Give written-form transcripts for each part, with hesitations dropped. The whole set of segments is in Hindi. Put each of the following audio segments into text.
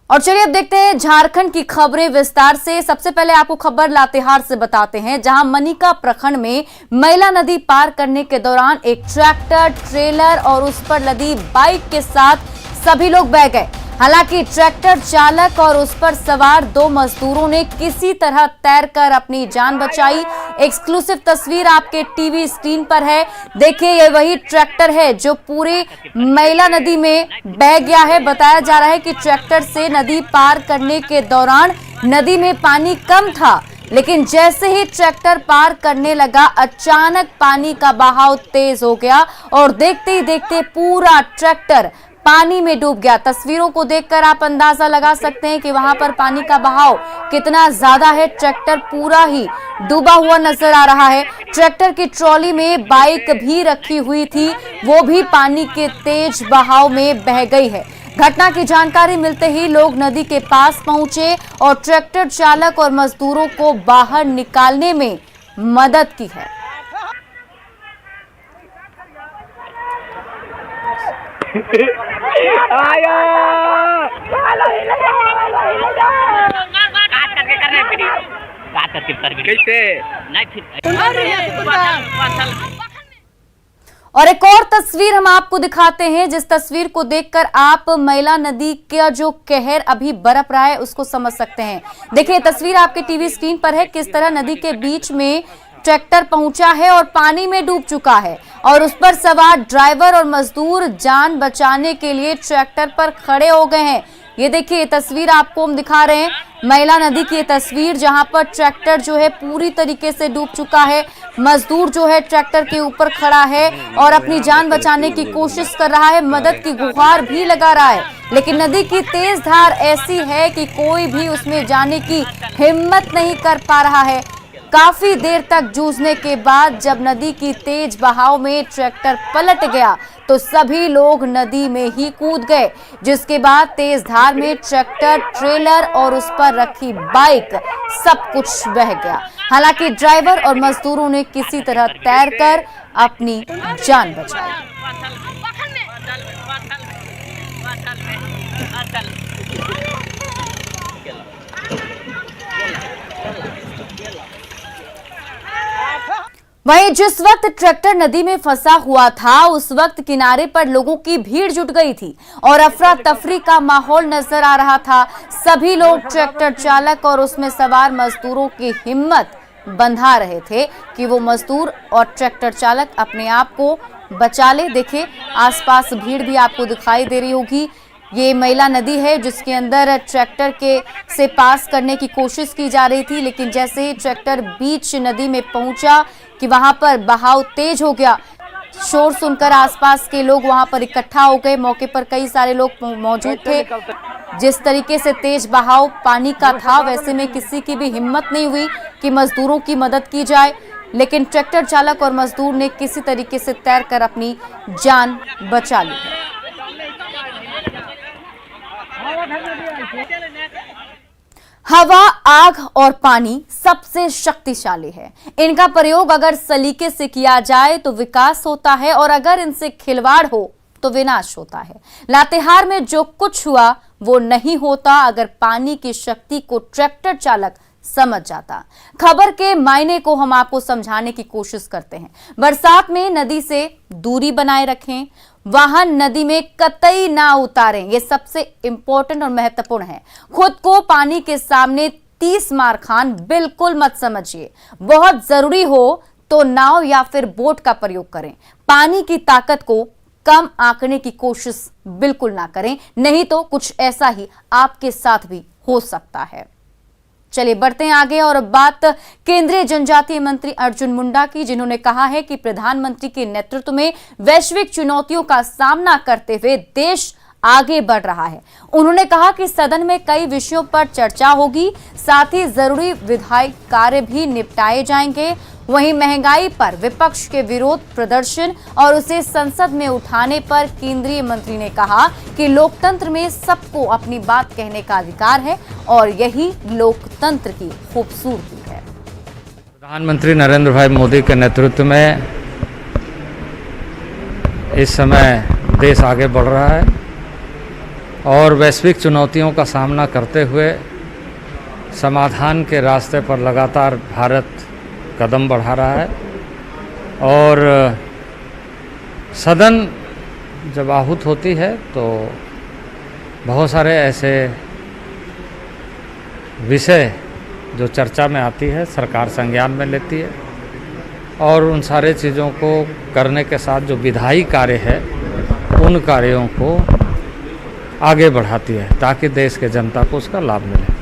और चलिए अब देखते हैं झारखंड की खबरें विस्तार से। सबसे पहले आपको खबर लातेहार से बताते हैं, जहां मनिका प्रखंड में मैला नदी पार करने के दौरान एक ट्रैक्टर, ट्रेलर और उस पर लदी बाइक के साथ सभी लोग बह गए। हालांकि ट्रैक्टर चालक और उस पर सवार 2 मजदूरों ने किसी तरह तैरकर अपनी जान बचाई। एक्सक्लूसिव तस्वीर आपके टीवी स्क्रीन पर है। देखिए, ये वही ट्रैक्टर है जो पूरी मैला नदी में बह गया है। बताया जा रहा है कि ट्रैक्टर से नदी पार करने के दौरान नदी में पानी कम था, लेकिन जैसे ही ट्रैक्टर पार करने लगा, अचानक पानी का बहाव तेज हो गया और देखते ही देखते पूरा ट्रैक्टर पानी में डूब गया। तस्वीरों को देखकर आप अंदाजा लगा सकते हैं कि वहां पर पानी का बहाव कितना ज्यादा है। ट्रैक्टर पूरा ही डूबा हुआ नजर आ रहा है। ट्रैक्टर की ट्रॉली में बाइक भी रखी हुई थी, वो भी पानी के तेज बहाव में बह गई है। घटना की जानकारी मिलते ही लोग नदी के पास पहुंचे और ट्रैक्टर चालक और मजदूरों को बाहर निकालने में मदद की है। और एक और तस्वीर हम आपको दिखाते हैं, जिस तस्वीर को देखकर आप मैला नदी का जो कहर अभी बरप रहा है उसको समझ सकते हैं। देखिए, तस्वीर आपके टीवी स्क्रीन पर है, किस तरह नदी के बीच में ट्रैक्टर पहुंचा है और पानी में डूब चुका है और उस पर सवार ड्राइवर और मजदूर जान बचाने के लिए ट्रैक्टर पर खड़े हो गए हैं। ये देखिए, तस्वीर आपको हम दिखा रहे हैं मैला नदी की तस्वीर, जहां पर ट्रैक्टर जो है पूरी तरीके से डूब चुका है। मजदूर जो है ट्रैक्टर के ऊपर खड़ा है और अपनी जान बचाने की कोशिश कर रहा है, मदद की गुहार भी लगा रहा है, लेकिन नदी की तेज धार ऐसी है कि कोई भी उसमें जाने की हिम्मत नहीं कर पा रहा है। काफी देर तक जूझने के बाद जब नदी की तेज बहाव में ट्रैक्टर पलट गया तो सभी लोग नदी में ही कूद गए, जिसके बाद तेज धार में ट्रैक्टर, ट्रेलर और उस पर रखी बाइक सब कुछ बह गया। हालांकि ड्राइवर और मजदूरों ने किसी तरह तैरकर अपनी जान बचाई। वहीं जिस वक्त ट्रैक्टर नदी में फंसा हुआ था, उस वक्त किनारे पर लोगों की भीड़ जुट गई थी और अफरा तफरी का माहौल नजर आ रहा था। सभी लोग ट्रैक्टर चालक और उसमें सवार मजदूरों की हिम्मत बंधा रहे थे कि वो मजदूर और ट्रैक्टर चालक अपने आप को बचा ले। देखिए, आसपास भीड़ भी आपको दिखाई दे रही होगी। ये मैला नदी है जिसके अंदर ट्रैक्टर के से पास करने की कोशिश की जा रही थी, लेकिन जैसे ही ट्रैक्टर बीच नदी में पहुंचा कि वहां पर बहाव तेज हो गया। शोर सुनकर आसपास के लोग वहां पर इकट्ठा हो गए। मौके पर कई सारे लोग मौजूद थे। जिस तरीके से तेज बहाव पानी का था, वैसे में किसी की भी हिम्मत नहीं हुई कि मजदूरों की मदद की जाए, लेकिन ट्रैक्टर चालक और मजदूर ने किसी तरीके से तैरकर अपनी जान बचा ली। हवा, आग और पानी सबसे शक्तिशाली है। इनका प्रयोग अगर सलीके से किया जाए तो विकास होता है और अगर इनसे खिलवाड़ हो तो विनाश होता है। लातेहार में जो कुछ हुआ वो नहीं होता अगर पानी की शक्ति को ट्रैक्टर चालक समझ जाता। खबर के मायने को हम आपको समझाने की कोशिश करते हैं। बरसात में नदी से दूरी बनाए रखें, वाहन नदी में कतई ना उतारें, ये सबसे इंपॉर्टेंट और महत्वपूर्ण है। खुद को पानी के सामने 30 मार खान बिल्कुल मत समझिए। बहुत जरूरी हो तो नाव या फिर बोट का प्रयोग करें। पानी की ताकत को कम आंकने की कोशिश बिल्कुल ना करें, नहीं तो कुछ ऐसा ही आपके साथ भी हो सकता है। चलिए बढ़ते हैं आगे और बात केंद्रीय जनजातीय मंत्री अर्जुन मुंडा की, जिन्होंने कहा है कि प्रधानमंत्री के नेतृत्व में वैश्विक चुनौतियों का सामना करते हुए देश आगे बढ़ रहा है। उन्होंने कहा कि सदन में कई विषयों पर चर्चा होगी, साथ ही जरूरी विधायी कार्य भी निपटाए जाएंगे। वहीं महंगाई पर विपक्ष के विरोध प्रदर्शन और उसे संसद में उठाने पर केंद्रीय मंत्री ने कहा कि लोकतंत्र में सबको अपनी बात कहने का अधिकार है और यही लोकतंत्र की खूबसूरती है। प्रधानमंत्री नरेंद्र भाई मोदी के नेतृत्व में इस समय देश आगे बढ़ रहा है और वैश्विक चुनौतियों का सामना करते हुए समाधान के रास्ते पर लगातार भारत कदम बढ़ा रहा है। और सदन जब आहूत होती है तो बहुत सारे ऐसे विषय जो चर्चा में आती है सरकार संज्ञान में लेती है और उन सारे चीज़ों को करने के साथ जो विधायी कार्य है उन कार्यों को आगे बढ़ाती है ताकि देश के जनता को उसका लाभ मिले।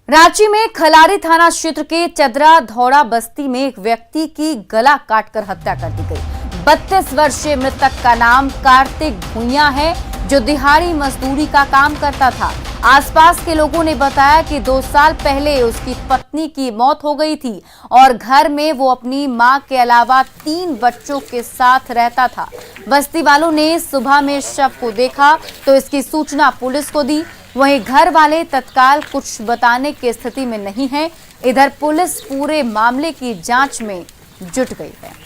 रांची में खलारी थाना क्षेत्र के चदरा धौड़ा बस्ती में एक व्यक्ति की गला काटकर हत्या कर दी गई। 32 वर्षीय मृतक का नाम कार्तिक भुइया है, जो दिहाड़ी मजदूरी का काम करता था। आसपास के लोगों ने बताया कि 2 साल पहले उसकी पत्नी की मौत हो गई थी और घर में वो अपनी मां के अलावा 3 बच्चों के साथ रहता था। बस्ती वालों ने सुबह में शव को देखा तो इसकी सूचना पुलिस को दी। वहीं घर वाले तत्काल कुछ बताने की स्थिति में नहीं है। इधर पुलिस पूरे मामले की जांच में जुट गई है।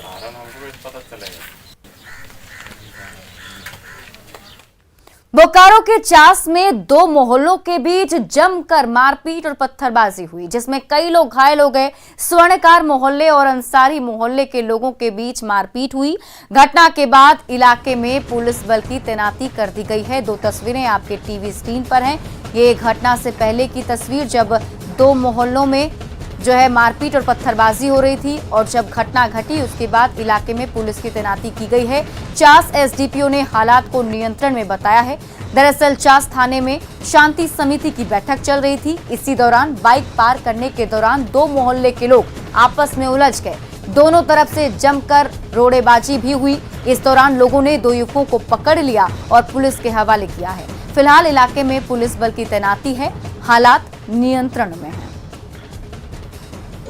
बोकारो के चास में 2 मोहल्लों के बीच जमकर मारपीट और पत्थरबाजी हुई, जिसमें कई लोग घायल हो गए। स्वर्णकार मोहल्ले और अंसारी मोहल्ले के लोगों के बीच मारपीट हुई। घटना के बाद इलाके में पुलिस बल की तैनाती कर दी गई है। 2 तस्वीरें आपके टीवी स्क्रीन पर हैं। ये घटना से पहले की तस्वीर, जब 2 मोहल्लों में जो है मारपीट और पत्थरबाजी हो रही थी और जब घटना घटी उसके बाद इलाके में पुलिस की तैनाती की गई है। चास एसडीपीओ ने हालात को नियंत्रण में बताया है। दरअसल चास थाने में शांति समिति की बैठक चल रही थी। इसी दौरान बाइक पार करने के दौरान 2 मोहल्ले के लोग आपस में उलझ गए। दोनों तरफ से जमकर रोड़ेबाजी भी हुई। इस दौरान लोगों ने 2 युवकों को पकड़ लिया और पुलिस के हवाले किया है। फिलहाल इलाके में पुलिस बल की तैनाती है। हालात नियंत्रण में है।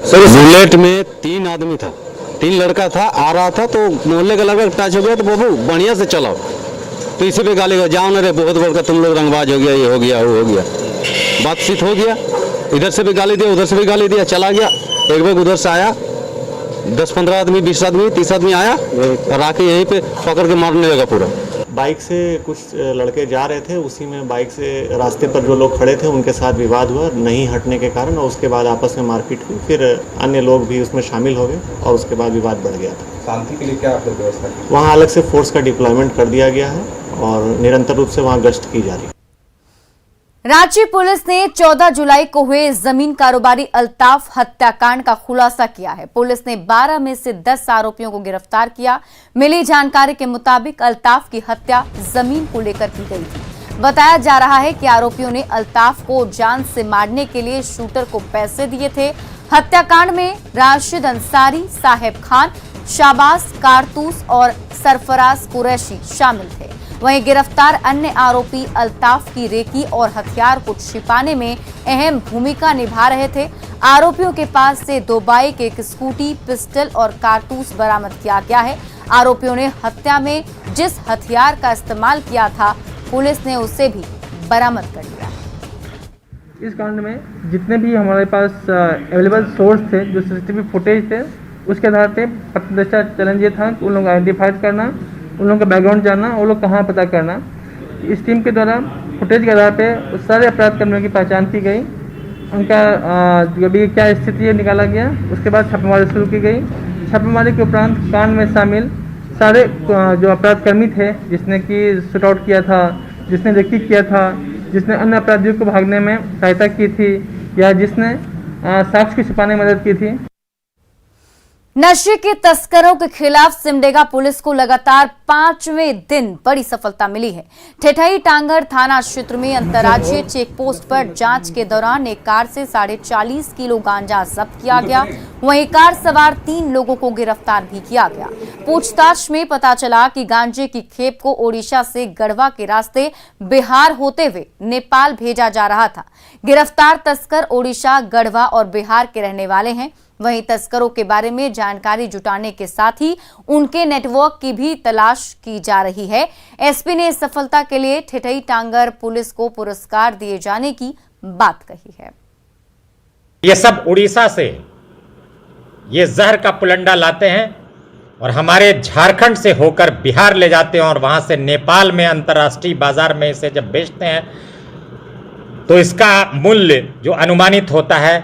सर बुलेट में 3 आदमी था, 3 लड़का था, आ रहा था तो मोहल्ले का लगभग टच हो गया तो बाबू बढ़िया से चलाओ, तो इसी पे गाली जाओ न रे बहुत बड़का तुम लोग रंगबाज हो गया, ये हो गया वो हो गया। बातचीत हो गया, इधर से भी गाली दिया उधर से भी गाली दिया, चला गया। एक बैग उधर से आया 10-15 आदमी 20 आदमी 30 आदमी आया और आके यहीं पे पकड़ के मारने लगा पूरा। बाइक से कुछ लड़के जा रहे थे, उसी में बाइक से रास्ते पर जो लोग खड़े थे उनके साथ विवाद हुआ नहीं हटने के कारण, और उसके बाद आपस में मारपीट हुई। फिर अन्य लोग भी उसमें शामिल हो गए और उसके बाद विवाद बढ़ गया था। शांति के लिए क्या आप लोग व्यवस्था की? वहाँ अलग से फोर्स का डिप्लॉयमेंट कर दिया गया है और निरंतर रूप से वहाँ गश्त की जा रही है। रांची पुलिस ने 14 जुलाई को हुए जमीन कारोबारी अल्ताफ हत्याकांड का खुलासा किया है। पुलिस ने 12 में से 10 आरोपियों को गिरफ्तार किया। मिली जानकारी के मुताबिक अल्ताफ की हत्या जमीन को लेकर की गई थी। बताया जा रहा है कि आरोपियों ने अल्ताफ को जान से मारने के लिए शूटर को पैसे दिए थे। हत्याकांड में राशिद अंसारी, साहेब खान, शाबाज कारतूस और सरफराज कुरैशी शामिल थे। वहीं गिरफ्तार अन्य आरोपी अल्ताफ की रेकी और हथियार को छिपाने में अहम भूमिका निभा रहे थे। आरोपियों के पास से 2 बाइक, 1 स्कूटी, पिस्टल और कारतूस बरामद किया गया है। आरोपियों ने हत्या में जिस हथियार का इस्तेमाल किया था पुलिस ने उसे भी बरामद कर लिया। इस कांड में जितने भी हमारे पास अवेलेबल सोर्स थे, जो सीसीटीवी फुटेज थे, उसके आधार पे प्रत्यक्षता चैलेंज ये था कि उन लोग आइडेंटिफाई करना, उन लोगों का बैकग्राउंड जानना, वो लोग कहाँ पता करना। इस टीम के द्वारा फुटेज के आधार पे उस सारे अपराध कर्मियों की पहचान की गई, उनका अभी क्या स्थिति है निकाला गया। उसके बाद छापेमारी शुरू की गई। छापेमारी के उपरांत कांड में शामिल सारे जो अपराध कर्मी थे, जिसने कि शूट आउट किया था, जिसने रेकी किया था, जिसने अन्य अपराधियों को भागने में सहायता की थी या जिसने साक्ष्य को छिपाने में मदद की थी। नशे के तस्करों के खिलाफ सिमडेगा पुलिस को लगातार 5वें दिन बड़ी सफलता मिली है। ठेठई टांगर थाना क्षेत्र में अंतर्राज्यीय चेक पोस्ट पर जांच के दौरान एक कार से 40.5 किलो गांजा जब्त किया गया। वहीं कार सवार 3 लोगों को गिरफ्तार भी किया गया। पूछताछ में पता चला कि गांजे की खेप को ओडिशा से गढ़वा के रास्ते बिहार होते हुए नेपाल भेजा जा रहा था। गिरफ्तार तस्कर ओडिशा, गढ़वा और बिहार के रहने वाले हैं। वहीं तस्करों के बारे में जानकारी जुटाने के साथ ही उनके नेटवर्क की भी तलाश की जा रही है। एसपी ने इस सफलता के लिए ठेठई टांगर पुलिस को पुरस्कार दिए जाने की बात कही है। ये सब उड़ीसा से ये जहर का पुलंडा लाते हैं और हमारे झारखंड से होकर बिहार ले जाते हैं और वहाँ से नेपाल में अंतर्राष्ट्रीय बाजार में इसे जब बेचते हैं तो इसका मूल्य जो अनुमानित होता है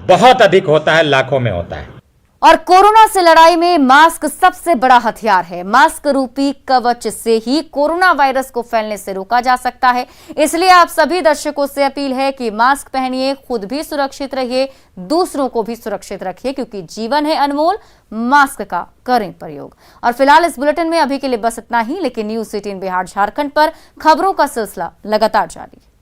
बहुत अधिक होता है, लाखों में होता है। और कोरोना से लड़ाई में मास्क सबसे बड़ा हथियार है। मास्क रूपी कवच से ही कोरोना वायरस को फैलने से रोका जा सकता है। इसलिए आप सभी दर्शकों से अपील है कि मास्क पहनिए, खुद भी सुरक्षित रहिए, दूसरों को भी सुरक्षित रखिए, क्योंकि जीवन है अनमोल। मास्क का करें प्रयोग। और फिलहाल इस बुलेटिन में अभी के लिए बस इतना ही, लेकिन न्यूज़ 18 बिहार झारखंड पर खबरों का सिलसिला लगातार जारी है।